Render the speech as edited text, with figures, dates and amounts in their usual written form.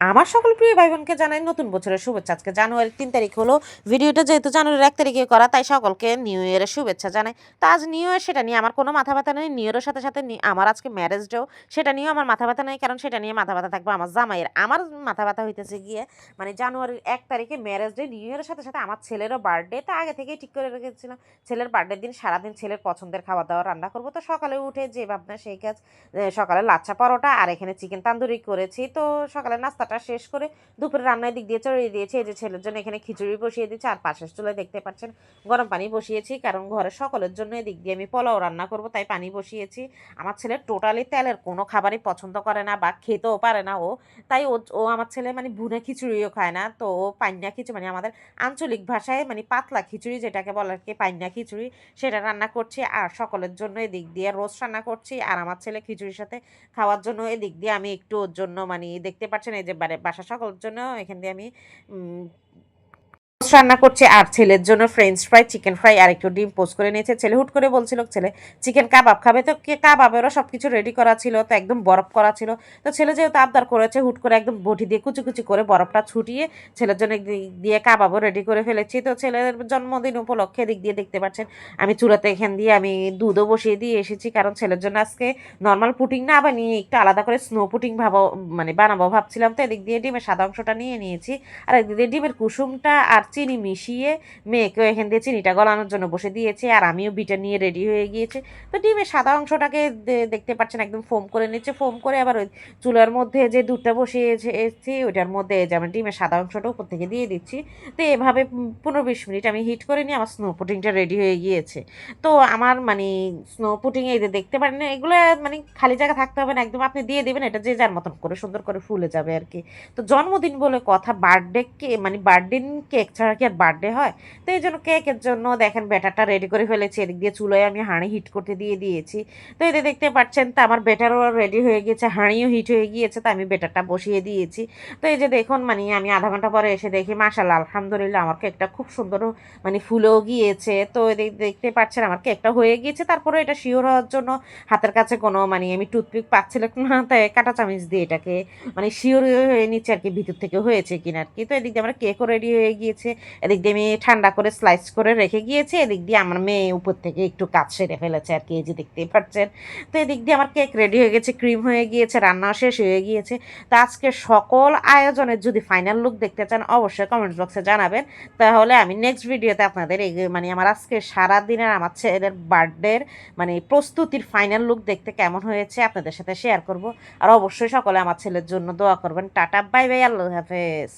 আমার সকল প্রিয় ভাই বোনকে জানাই নতুন বছরের শুভেচ্ছা। আজকে জানুয়ারির ৩ তারিখ হলো। ভিডিওটা যেহেতু জানুয়ারির ১ তারিখে করা, তাই সকলকে নিউ ইয়ারের শুভেচ্ছা জানাই। তো আজ নিউ ইয়ার, সেটা নিয়ে আমার কোনো মাথা ব্যথা নেই। নিউ ইয়ারের সাথে সাথে আমার আজকে ম্যারেজ ডেও, সেটা নিয়েও আমার মাথা ব্যথা নেই, কারণ সেটা নিয়ে মাথা ব্যথা থাকবে আমার জামাইয়ের। আমার মাথা ব্যথা হইতেছে গিয়ে মানে জানুয়ারির ১ তারিখে ম্যারেজ ডে, নিউ ইয়ারের সাথে সাথে আমার ছেলেরও বার্থডে। তা আগে থেকেই ঠিক করে রেখেছিলাম ছেলের বার্থডের দিন সারাদিন ছেলের পছন্দের খাবার দাবার রান্না করবো। তো সকালে উঠে যে ভাবনা সেই কাজ। সকালে লাচ্ছা পরোটা আর এখানে চিকেন তান্দুরি করেছি। তো সকালে নাস্তাটা শেষ করে দুপুরে রান্নার দিক দিয়ে চড়িয়ে দিয়েছি। এই যে ছেলের জন্য এখানে খিচুড়ি বসিয়ে দিচ্ছি, আর পাশের চুলায় দেখতে পাচ্ছেন গরম পানি বসিয়েছি, কারণ ঘরের সকলের জন্য এদিক দিয়ে আমি পোলাও রান্না করব, তাই পানি বসিয়েছি। আমার ছেলে টোটালি তেলের কোনো খাবারই পছন্দ করে না বা খেতেও পারে না ও, তাই ও আমার ছেলে মানে ভুনে খিচুড়িও খায় না। তো ও পান্না খিচুড়ি, মানে আমাদের আঞ্চলিক ভাষায় মানে পাতলা খিচুড়ি যেটাকে বলে আর কি, পান্না খিচুড়ি, সেটা রান্না করছি। আর সকলের জন্য এদিক দিয়ে রোস্ট রান্না করছি, আর আমার ছেলে খিচুড়ির সাথে খাওয়ার জন্য এদিক দিয়ে আমি একটু ওর জন্য মানে দেখতে পাচ্ছেন এই যে বাসা সকলের জন্য এখান দিয়ে আমি রান্না করছে। আর ছেলের জন্য ফ্রেঞ্চ ফ্রাই, চিকেন ফ্রাই আর একটু ডিম পোস্ট করে নিয়েছে। ছেলে হুট করে বলছিল ছেলে চিকেন কাবাব খাবে, তো কাবাবেরও সব কিছু রেডি করা ছিল, তো একদম বরফ করা ছিল। তো ছেলে যেহেতু আবদার করেছে, হুট করে একদম বটি দিয়ে কুচি কুচি করে বরফটা ছুটিয়ে ছেলের জন্য দিয়ে কাবাবও রেডি করে ফেলেছি। তো ছেলের জন্মদিন উপলক্ষে দিক দিয়ে দেখতে পাচ্ছেন আমি চুলাতে এখান দিয়ে আমি দুধও বসিয়ে দিয়ে এসেছি, কারণ ছেলের জন্য আজকে নর্মাল পুটিং না বানিয়ে একটু আলাদা করে স্নো পুটিং মানে বানাবো ভাবছিলাম। তো এদিক দিয়ে ডিমের সাদা অংশটা নিয়ে নিয়েছি, আর এদিক দিয়ে ডিমের কুসুমটা আর চিনি মিশিয়ে মেয়েকেও এখান দিয়ে চিনিটা গলানোর জন্য বসে দিয়েছি, আর আমিও বিটা নিয়ে রেডি হয়ে গিয়েছি। তো ডিমের সাদা অংশটাকে দেখতে পাচ্ছেন একদম ফোম করে নিচ্ছে। ফোম করে আবার ওই চুলার মধ্যে যে দুধটা বসিয়েছি ওইটার মধ্যে যে আমি ডিমের সাদা অংশটা উপর থেকে দিয়ে দিচ্ছি। তো এভাবে 15-20 মিনিট আমি হিট করে নিয়ে আমার স্নো পুডিংটা রেডি হয়ে গিয়েছে। তো আমার মানে স্নো পুডিং এই যে দেখতে পারেন, এগুলো মানে খালি জায়গা থাকতে হবে না, একদম আপনি দিয়ে দেবেন, এটা যে যার মতন করে সুন্দর করে ফুলে যাবে আর কি। তো জন্মদিন বলে কথা, বার্থডে মানে বার্থডে কেক ছাড়া কি আর বার্থডে হয়? তো এই জন্য কেকের জন্য দেখেন ব্যাটারটা রেডি করে ফেলেছি, এদিক দিয়ে চুলোয় আমি হাঁড়ি হিট করতে দিয়ে দিয়েছি। তো এতে দেখতে পাচ্ছেন তো আমার ব্যাটারও রেডি হয়ে গিয়েছে, হাঁড়িও হিট হয়ে গিয়েছে, তো আমি ব্যাটারটা বসিয়ে দিয়েছি। তো এই যে দেখুন মানে আমি আধা ঘন্টা পরে এসে দেখি মাশাআল্লাহ আলহামদুলিল্লাহ আমার কেকটা খুব সুন্দর মানে ফুলেও গিয়েছে। তো এদিক দেখতে পাচ্ছেন আমার কেকটা হয়ে গিয়েছে। তারপরে এটা শিওর হওয়ার জন্য হাতের কাছে কোনো মানে আমি টুথপিক পাচ্ছিলাম না, তাই কাঁটা চামচ দিয়ে এটাকে মানে শিওর হয়ে নিচ্ছে আর কি ভিতর থেকে হয়েছে কিনা আর কি। তো এদিক দিয়ে আমার কেকও রেডি হয়ে গিয়েছে, এদিক দিয়ে আমি ঠান্ডা করে স্লাইস করে রেখে গিয়েছি। এদিক দিয়ে আমার মেয়ে উপর থেকে একটু কাজ সেরে ফেলেছে আর কি, এই যে দেখতেই পাচ্ছেন। তো এদিক দিয়ে আমার কেক রেডি হয়ে গেছে, ক্রিম হয়ে গিয়েছে, রান্নাও শেষ হয়ে গিয়েছে। তো আজকে সকল আয়োজনের যদি ফাইনাল লুক দেখতে চান অবশ্যই কমেন্ট বক্সে জানাবেন, তাহলে আমি নেক্সট ভিডিওতে আপনাদের এই মানে আমার আজকে সারাদিনের আমার ছেলের বার্থডের মানে প্রস্তুতির ফাইনাল লুক দেখতে কেমন হয়েছে আপনাদের সাথে শেয়ার করব। আর অবশ্যই সকলে আমার ছেলের জন্য দোয়া করবেন। টাটা, বাই বাই, আল্লাহ হাফেজ।